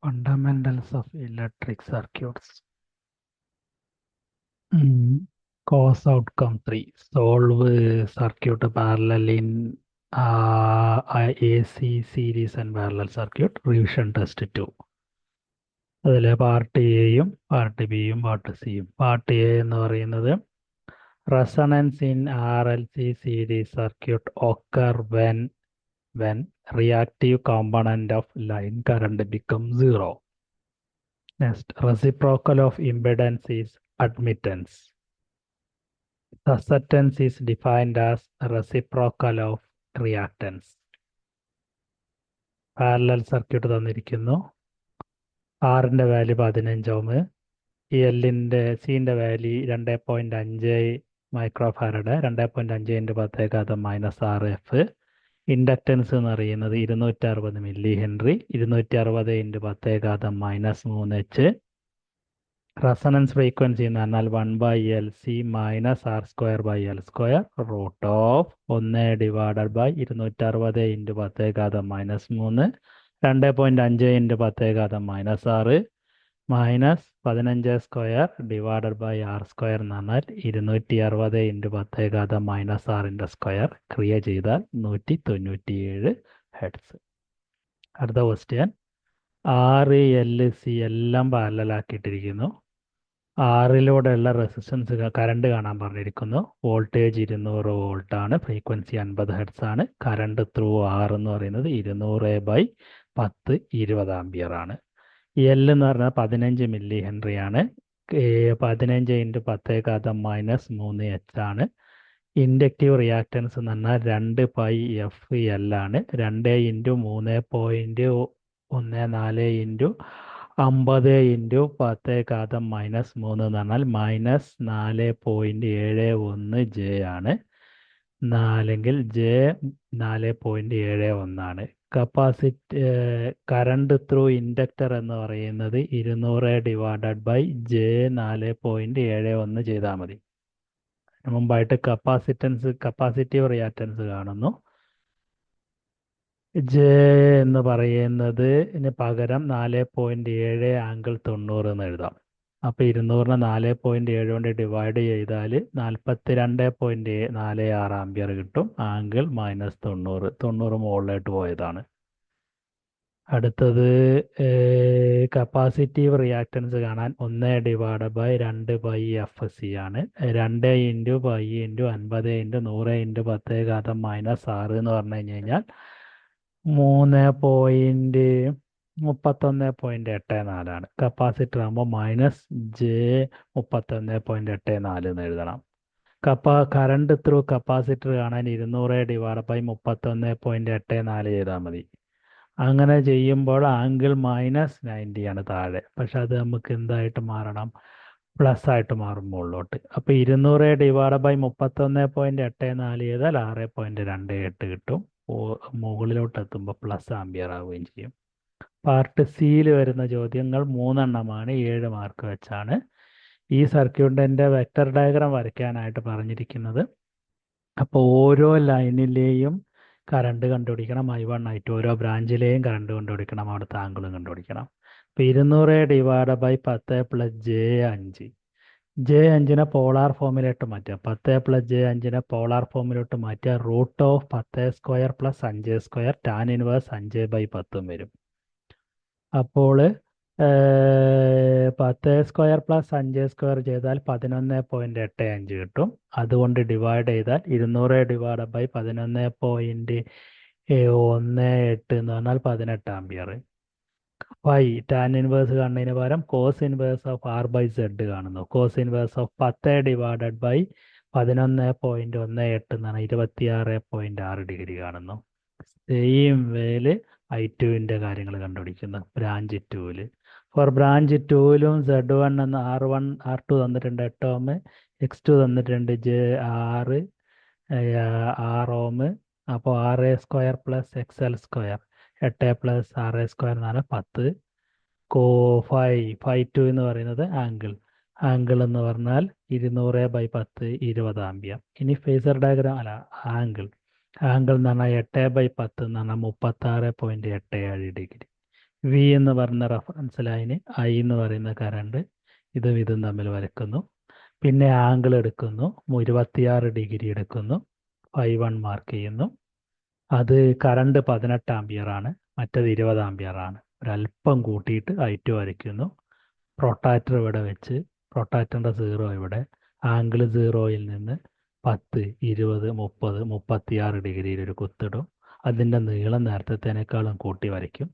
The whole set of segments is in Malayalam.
Fundamentals of electric circuits. Cause outcome 3. Solve circuit parallel in AC series and parallel circuit. Revision test 2. അതിലെ പാർട്ട് എയും പാർട്ട് ബിയും പാർട്ട് സിയും. പാർട്ട് എ എന്ന് പറയുന്നത് resonance in RLC series circuit occur when reactive component of line current becomes 0. Next, reciprocal of impedance is admittance. Susceptance is defined as reciprocal of reactance. Parallel circuit തന്നിരിക്കുന്നു. ആറിൻ്റെ വാല്യൂ 15 ഓം, സിൻ്റെ value 2.5 micro farad, 2.5 × 10⁻⁻6F. Inductance എന്ന് പറയുന്നത് 260 മില്ലി ഹെൻറി, 260 × 10⁻³ റെസണൻസ് ഫ്രീക്വൻസി എന്ന് പറഞ്ഞാൽ 1/LC - R² root of 1 divided by 260 × 10⁻³ 2.5 × 10⁻⁻6 minus 15² divided by R² എന്ന് പറഞ്ഞാൽ 260 × 10⁻⁻6 ക്രിയ ചെയ്താൽ 197 ഹെർട്സ്. അടുത്ത ക്വസ്റ്റ്യൻ, RLC എല്ലാം പാരലലാക്കിയിട്ടിരിക്കുന്നു. ആറിലൂടെയുള്ള റെസിസ്റ്റൻസ് കറണ്ട് കാണാൻ പറഞ്ഞിരിക്കുന്നു. വോൾട്ടേജ് 200 വോൾട്ട് ആണ്, ഫ്രീക്വൻസി 50 ഹെർട്സ് ആണ്. കറണ്ട് ത്രൂ ആർ എന്ന് പറയുന്നത് 200/10 20 ആംപിയർ ആണ്. എൽ എന്ന് പറഞ്ഞാൽ 15 മില്ലി ഹെൻറി ആണ്. 15 × 10⁻³ ആണ്. ഇൻഡക്റ്റീവ് റിയാക്റ്റൻസ് എന്ന് പറഞ്ഞാൽ 2πfL ആണ്. 2 × 3.14 × 50 × 10⁻³ എന്ന് പറഞ്ഞാൽ -4.71 J ആണ്. അല്ലെങ്കിൽ J 4.71 ആണ്. കറണ്ട് ത്രൂ ഇൻഡക്ടർ എന്ന് പറയുന്നത് 200 ഡിവൈഡഡ് ബൈ J 4.71 ചെയ്താൽ മതി. മുമ്പായിട്ട് കപ്പാസിറ്റീവ് റിയാക്റ്റൻസ് കാണുന്നു. J എന്ന് പറയുന്നതിന് പകരം 4.7 ആംഗിൾ 90 എന്ന് എഴുതാം. അപ്പോൾ 200നെ 4.7 കൊണ്ട് ഡിവൈഡ് ചെയ്താൽ 42.46 ആംപിയർ കിട്ടും. ആംഗിൾ -90, 90 മുകളിലോട്ട് പോയതാണ്. അടുത്തത് കപ്പാസിറ്റീവ് റിയാക്റ്റൻസ് കാണാൻ 1 ഡിവൈഡ് ബൈ 2πfC ആണ്. 2 × π × 50 × 100 × 10⁻⁻6 എന്ന് പറഞ്ഞു കഴിഞ്ഞാൽ 3.31.84 ആണ്. കപ്പാസിറ്റർ ആകുമ്പോൾ -J 31.84 എന്ന് എഴുതണം. കറണ്ട് ത്രൂ കപ്പാസിറ്റർ കാണാൻ 200 ഡിവൈഡ് ബൈ 31.84 ചെയ്താൽ മതി. അങ്ങനെ ചെയ്യുമ്പോൾ ആംഗിൾ -90 ആണ് താഴെ. പക്ഷെ അത് നമുക്ക് എന്തായിട്ട് മാറണം? പ്ലസ് ആയിട്ട് മാറും മുകളിലോട്ട്. അപ്പോൾ 200 ഡിവൈഡ് ബൈ 31.84 ചെയ്താൽ 6.28 കിട്ടും. മുകളിലോട്ട് എത്തുമ്പോൾ പ്ലസ് ആംപിയർ ആവുകയും ചെയ്യും. പാർട്ട് സിയിൽ വരുന്ന ചോദ്യങ്ങൾ 3 എണ്ണമാണ്, 7 മാർക്ക് വെച്ചാണ്. ഈ സർക്യൂട്ടിൻ്റെ വെക്റ്റർ ഡയഗ്രാം വരയ്ക്കാനായിട്ട് പറഞ്ഞിരിക്കുന്നത്. അപ്പോൾ ഓരോ ലൈനിലെയും കറണ്ട് കണ്ടുപിടിക്കണം. I1 I2 ഓരോ ബ്രാഞ്ചിലെയും കറണ്ട് കണ്ടുപിടിക്കണം. അവിടുത്തെ ആംഗിളും കണ്ടുപിടിക്കണം. അപ്പോൾ 200 ഡിവൈഡ് ബൈ 10 + J5. J5നെ പോളാർ ഫോമിലോട്ട് മാറ്റുക. 10 + J5നെ പോളാർ ഫോമിലോട്ട് മാറ്റുക. റൂട്ട് ഓഫ് 10² + 5² tan 1 5/10 വരും. അപ്പോൾ 10² + 5² ചെയ്താൽ 11.85 കിട്ടും. അതുകൊണ്ട് ഡിവൈഡ് ചെയ്താൽ 200 ഡിവൈഡ് ബൈ 11.18 എന്ന് പറഞ്ഞാൽ 18 ആംപിയർ. tan 1 കാണുന്നതിന് പകരം cos 1 ഓഫ് R/Z കാണുന്നു. cos 1 ഓഫ് 10 ഡിവൈഡഡ് ബൈ 11.18 എന്ന് പറഞ്ഞാൽ 26.6 ഡിഗ്രി കാണുന്നു. സെയിം വേല് I2ൻ്റെ കാര്യങ്ങൾ കണ്ടുപിടിക്കുന്നു. ബ്രാഞ്ച് 2-ൽ ഫോർ ബ്രാഞ്ച് 2-ലും Z1 എന്ന R1 R2 തന്നിട്ടുണ്ട് 8 ഓം, X2 തന്നിട്ടുണ്ട് 6 ഓം. അപ്പോൾ RA² + XL², 8 + RA² എന്ന് പറഞ്ഞാൽ 10. φ2 എന്ന് പറയുന്നത് ആംഗിൾ എന്ന് പറഞ്ഞാൽ 200/10 20 ആംപിയർ. ഇനി ഫേസർ ഡയഗ്രാം അല്ല, ആംഗിൾ എന്ന് പറഞ്ഞാൽ 8/10 എന്ന് പറഞ്ഞാൽ 36.87 ഡിഗ്രി. വി എന്ന് പറയുന്ന റെഫറൻസ് ലൈന്, ഐ എന്ന് പറയുന്ന കറണ്ട്, ഇതും തമ്മിൽ വരയ്ക്കുന്നു. പിന്നെ ആംഗിൾ എടുക്കുന്നു, 26 ഡിഗ്രി എടുക്കുന്നു, φ1 മാർക്ക് ചെയ്യുന്നു. അത് കറണ്ട് 18 ആംപിയർ ആണ്, മറ്റത് 20 ആംപിയർ ആണ്. ഒരല്പം കൂട്ടിയിട്ട് I2 വരയ്ക്കുന്നു. പ്രൊട്ടാക്ടർ ഇവിടെ വെച്ച്, പ്രൊട്ടാക്ടറിൻ്റെ സീറോ ഇവിടെ, ആംഗിൾ സീറോയിൽ നിന്ന് 10, 20, 30, 36 ഡിഗ്രിയിൽ ഒരു കുത്തിടും. അതിൻ്റെ നീളം നേരത്തേനേക്കാളും കൂട്ടി വരയ്ക്കും.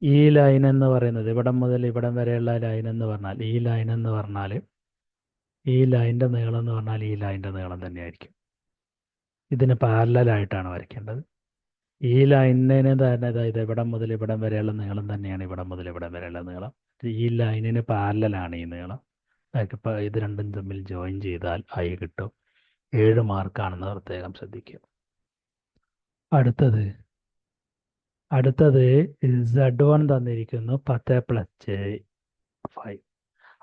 ഈ ലൈൻ എന്ന് പറയുന്നത് ഇവിടം മുതൽ ഇവിടം വരെയുള്ള ലൈൻ എന്ന് പറഞ്ഞാൽ, ഈ ലൈൻ എന്ന് പറഞ്ഞാൽ, ഈ ലൈൻ്റെ നീളം എന്ന് പറഞ്ഞാൽ ഈ ലൈൻ്റെ നീളം തന്നെയായിരിക്കും. ഇതിന് പാരലായിട്ടാണ് വരയ്ക്കേണ്ടത്. ഈ ലൈനിന് തന്നെ അതായത് ഇവിടം മുതൽ ഇവിടം വരെയുള്ള നീളം തന്നെയാണ് ഇവിടം മുതൽ ഇവിടം വരെയുള്ള നീളം. ഈ ലൈനിന് പാരലാണ് ഈ നീളം. ഇപ്പോൾ ഇത് രണ്ടും തമ്മിൽ ജോയിൻ ചെയ്താൽ ഐ കിട്ടും. 7 മാർക്കാണെന്ന് പ്രത്യേകം ശ്രദ്ധിക്കുക. അടുത്തത് Z1 തന്നിരിക്കുന്നു 10 + j5.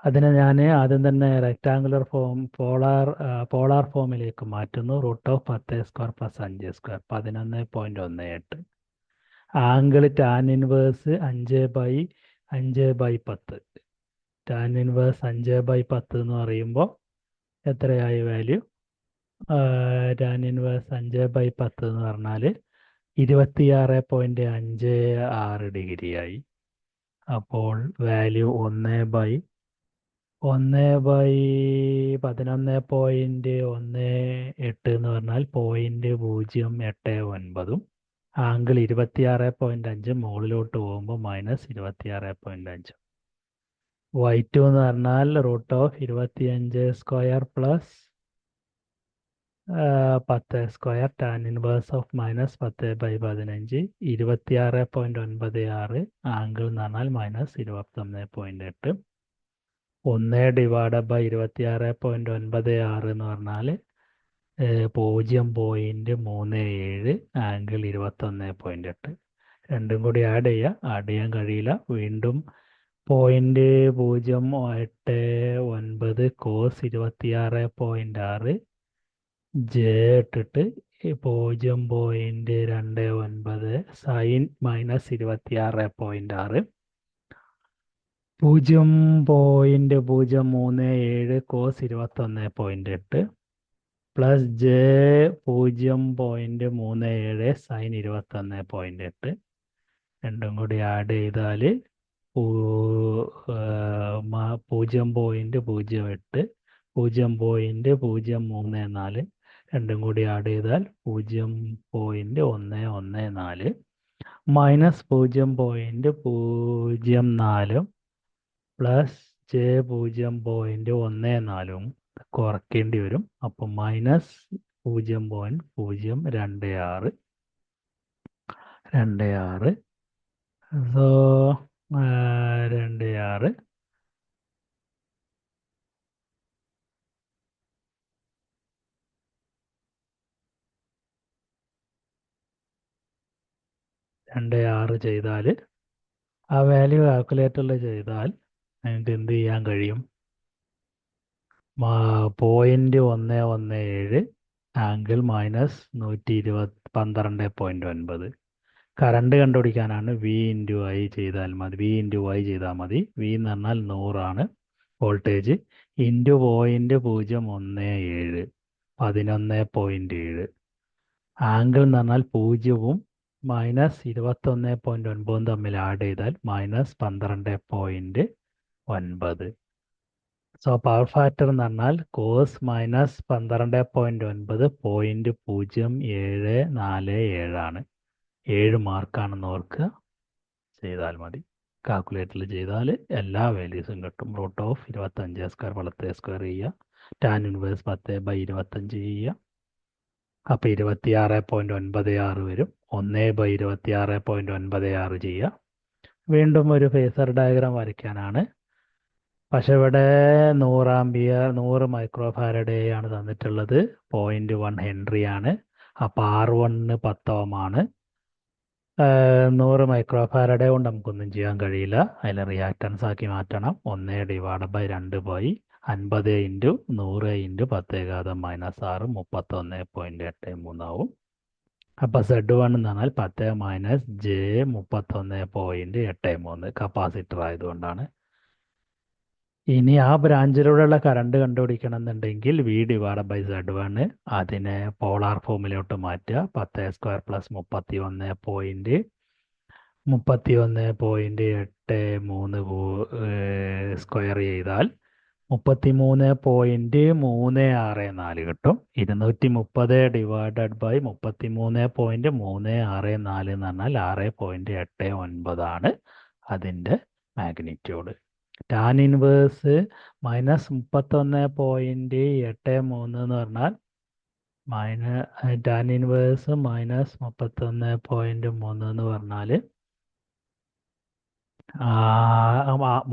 അതിനെ ഞാൻ ആദ്യം തന്നെ റെക്ടാങ്കുലർ ഫോം പോളാർ ഫോമിലേക്ക് മാറ്റുന്നു. √10² + 5² 11.18. Angle tan inverse 5/5/10. Tan inverse 5/10 എന്ന് പറയുമ്പോൾ എത്രയായി വാല്യൂ? ടാൻ ഇൻവേഴ്സ് 5/10 എന്ന് പറഞ്ഞാൽ 26.56 ഡിഗ്രിയായി. അപ്പോൾ വാല്യൂ 1/11.18 എന്ന് പറഞ്ഞാൽ 0.089. ആംഗിൾ 26.5 മുകളിലോട്ട് പോകുമ്പോൾ -26.5. Y2 എന്ന് പറഞ്ഞാൽ √25² + 10² ടാൻ ഇൻവേഴ്സ് ഓഫ് -10/15 26.96. ആംഗിൾ എന്ന് പറഞ്ഞാൽ -21.8. 1/26.96 എന്ന് പറഞ്ഞാൽ 0.37. ആംഗിൾ 21.8. രണ്ടും കൂടി ആഡ് ചെയ്യാൻ കഴിയില്ല. വീണ്ടും 0.089 കോസ് 26.6 ജെ ഇട്ടിട്ട് 0.29 sine -26.6 0.037 cos 21.8 plus J 0.37 sine 21.8. രണ്ടും കൂടി ആഡ് ചെയ്താൽ 0.08 0.034. രണ്ടും കൂടി ആഡ് ചെയ്താൽ 0.114 -0.04 പ്ലസ് ജെ 0.14 കുറയ്ക്കേണ്ടി വരും. അപ്പം -0.026. സോ 26 ചെയ്താൽ ആ വാല്യൂ കാൽക്കുലേറ്ററിൽ ചെയ്താൽ നിങ്ങൾക്ക് എന്ത് ചെയ്യാൻ കഴിയും? 0.117 ആംഗിൾ -12.9. കറണ്ട് കണ്ടുപിടിക്കാനാണ് V × I ചെയ്താൽ മതി. V × Y ചെയ്താൽ മതി. V എന്ന് പറഞ്ഞാൽ 100 ആണ് വോൾട്ടേജ്, ഇൻറ്റു 0.017 11.7. ആംഗിൾ എന്ന് പറഞ്ഞാൽ 0-ഉം -21.9 തമ്മിൽ ആഡ് ചെയ്താൽ -12.9. സോ പവർ ഫാക്ടർ എന്ന് പറഞ്ഞാൽ കോസ് -12.9 0.0747 ആണ്. 7 മാർക്കാണെന്ന് ഓർക്കുക. ചെയ്താൽ മതി. കാൽക്കുലേറ്ററിൽ ചെയ്താൽ എല്ലാ വാല്യൂസും കിട്ടും. √25² വളർത്തുക ചെയ്യുക. ടാൻ ഇൻവേഴ്സ് 10/25 ചെയ്യുക. അപ്പോൾ 26.96 വരും. 1/26.96 ചെയ്യുക. വീണ്ടും ഒരു ഫേസർ ഡയഗ്രാം വരയ്ക്കാനാണ്. പക്ഷെ ഇവിടെ 100 ആംപിയർ 100 മൈക്രോ ഫാരഡേ ആണ് തന്നിട്ടുള്ളത്. 0.1 ഹെൻറി ആണ്. അപ്പോൾ R1 10 ഓം ആണ്. 100 മൈക്രോ ഫാരഡേ കൊണ്ട് നമുക്കൊന്നും ചെയ്യാൻ കഴിയില്ല. അതിൽ റിയാക്ടൻസ് ആക്കി മാറ്റണം. 1/2 50 × 100 × 10⁻⁻⁷ 31.83 ആവും. അപ്പോൾ Z1 എന്ന് പറഞ്ഞാൽ 10 മൈനസ് ജെ 31.83 കപ്പാസിറ്റർ ആയതുകൊണ്ടാണ്. ഇനി ആ ബ്രാഞ്ചിലൂടെയുള്ള കറണ്ട് കണ്ടുപിടിക്കണം എന്നുണ്ടെങ്കിൽ V/Z1 അതിനെ പോളാർ ഫോമിലോട്ട് മാറ്റുക. 10² + 31.83 സ്ക്വയർ ചെയ്താൽ 33.364 കിട്ടും. 230/33.364 എന്ന് പറഞ്ഞാൽ 6.89 ആണ് അതിൻ്റെ മാഗ്നിറ്റ്യൂഡ്. ടാൻ ഇൻവേഴ്സ് -31.83 എന്ന് പറഞ്ഞാൽ ടാൻ ഇൻവേഴ്സ് -31.3 എന്ന് പറഞ്ഞാൽ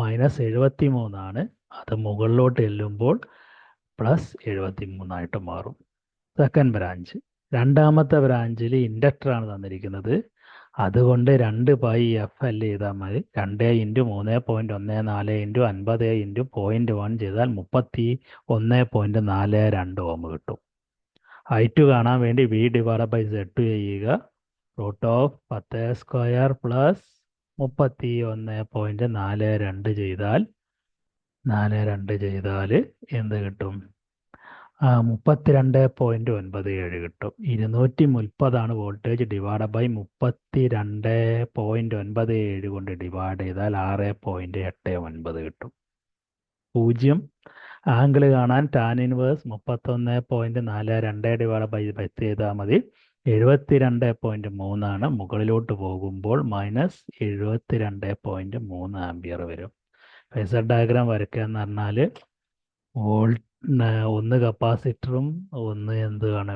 -73 അത് മുകളിലോട്ട് ചെല്ലുമ്പോൾ +73 മാറും. Second branch. രണ്ടാമത്തെ ബ്രാഞ്ചിൽ ഇൻഡക്ടറാണ് തന്നിരിക്കുന്നത്. അതുകൊണ്ട് 2πfL ചെയ്താൽ മതി. 2 × 3.14 × 50 × 0.1 ചെയ്താൽ 31.42 ഓം കിട്ടും. I2 കാണാൻ വേണ്ടി V/Z2 ചെയ്യുക. √10² + 31.42 ചെയ്താൽ എന്ത് കിട്ടും? 32.97 കിട്ടും. 230 വോൾട്ടേജ് /32.97 കൊണ്ട് ഡിവൈഡ് ചെയ്താൽ 6.89 കിട്ടും. 0 ആംഗിൾ കാണാൻ ടാൻ ഇൻവേഴ്സ് 31.42 ചെയ്താൽ മതി. 72.3 മുകളിലോട്ട് പോകുമ്പോൾ -72.3 ആംപിയർ വരും. ഫേസർ ഡയഗ്രാം വരയ്ക്കുക എന്ന് പറഞ്ഞാൽ ഒന്ന് കപ്പാസിറ്ററും ഒന്ന് എന്താണ്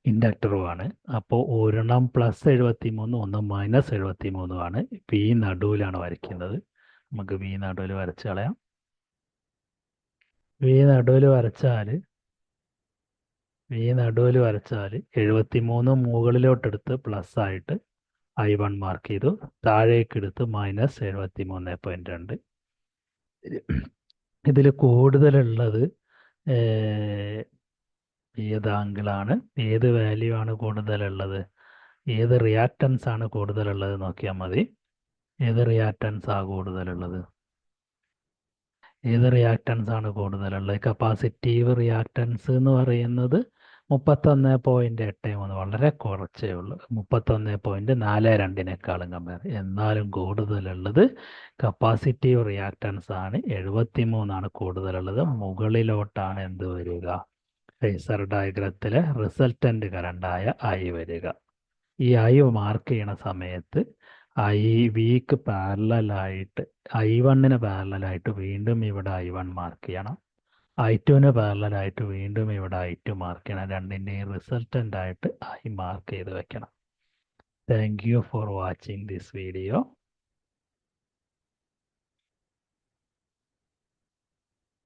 ഇൻഡക്ടറുമാണ്. അപ്പോൾ ഒരെണ്ണം +73 ഒന്ന് -73 ആണ്. V നടുവിലാണ് വരയ്ക്കുന്നത്. നമുക്ക് V നടുവിൽ വരച്ച് കളയാം. V നടുവിൽ വരച്ചാൽ 73 മുകളിലോട്ടെടുത്ത് പ്ലസ് ആയിട്ട് I1 മാർക്ക് ചെയ്തു. താഴേക്കെടുത്ത് -73.2. ഇതിൽ കൂടുതലുള്ളത് ഏത് ആംഗിളാണ്, ഏത് വാല്യൂ ആണ് കൂടുതലുള്ളത്, ഏത് റിയാക്റ്റൻസ് ആണ് കൂടുതലുള്ളത് നോക്കിയാൽ മതി. ഏത് റിയാക്റ്റൻസ് ആണ് കൂടുതലുള്ളത്? കപ്പാസിറ്റീവ് റിയാക്റ്റൻസ് എന്ന് പറയുന്നത് 31.83, വളരെ കുറച്ചേ ഉള്ളൂ. 31.42 കമ്പയർ. എന്നാലും കൂടുതലുള്ളത് കപ്പാസിറ്റീവ് റിയാക്റ്റൻസ് ആണ്. 73 കൂടുതലുള്ളത്. മുകളിലോട്ടാണ് എന്ത് വരിക? ഫേസർ ഡയഗ്രത്തിലെ റിസൾട്ടൻ്റ് കറണ്ടായ I വരിക. ഈ I മാർക്ക് ചെയ്യണ സമയത്ത് വിക്ക് പാരലായിട്ട് I1 പാരലായിട്ട് വീണ്ടും ഇവിടെ I1 മാർക്ക് ചെയ്യണം. I2 പാരലായിട്ട് വീണ്ടും ഇവിടെ I2 മാർക്ക് ചെയ്യണം. രണ്ടിൻ്റെയും റിസൾട്ടൻ്റ് ആയിട്ട് I മാർക്ക് ചെയ്ത് വെക്കണം. Thank you for watching this video.